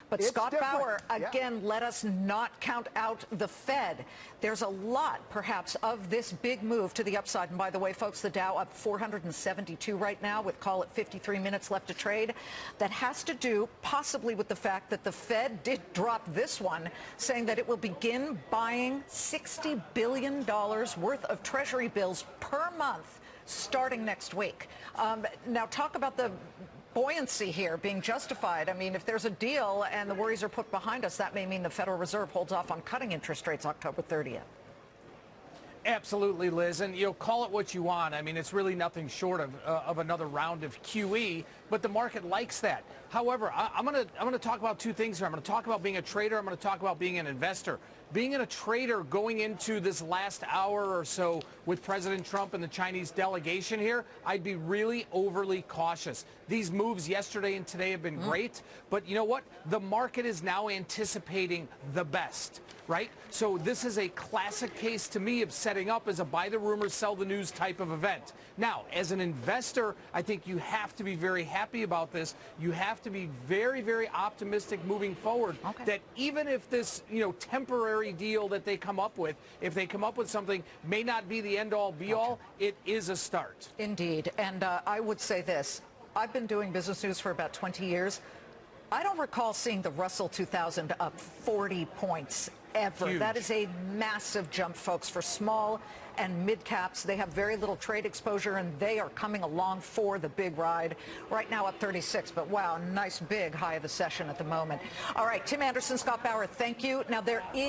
But It's Scott different. Bauer, again, let us not count out the Fed. There's a lot, perhaps, of this big move to the upside. And by the way, folks, the Dow up 472 right now with, call it, 53 minutes left to trade. That has to do possibly with the fact that the Fed did drop this one, saying that it will begin buying $60 billion worth of Treasury bills per month starting next week. Now, talk about the buoyancy here being justified. I mean, if there's a deal and the worries are put behind us, that may mean the Federal Reserve holds off on cutting interest rates October 30th. Absolutely, Liz, and call it what you want. I mean, it's really nothing short of another round of QE, but the market likes that. However, I'm gonna talk about two things here. I'm gonna talk about being a trader. I'm gonna talk about being an investor. Being a trader going into this last hour or so with President Trump and the Chinese delegation here, I'd be really overly cautious. These moves yesterday and today have been great, but you know what? The market is now anticipating the best, right? So this is a classic case to me of setting up as a buy the rumors, sell the news type of event. Now, as an investor, I think you have to be very happy about this. You have to be very, very optimistic moving forward that even if this, temporary deal that they come up with, if they come up with something may not be the end all be all, it is a start. Indeed. And I would say this. I've been doing business news for about 20 years. I don't recall seeing the Russell 2000 up 40 points ever. Huge. That is a massive jump, folks, for small and mid caps. They have very little trade exposure, and they are coming along for the big ride. Right now up 36, but wow, nice big high of the session at the moment. All right, Tim Anderson, Scott Bauer, thank you. Now there is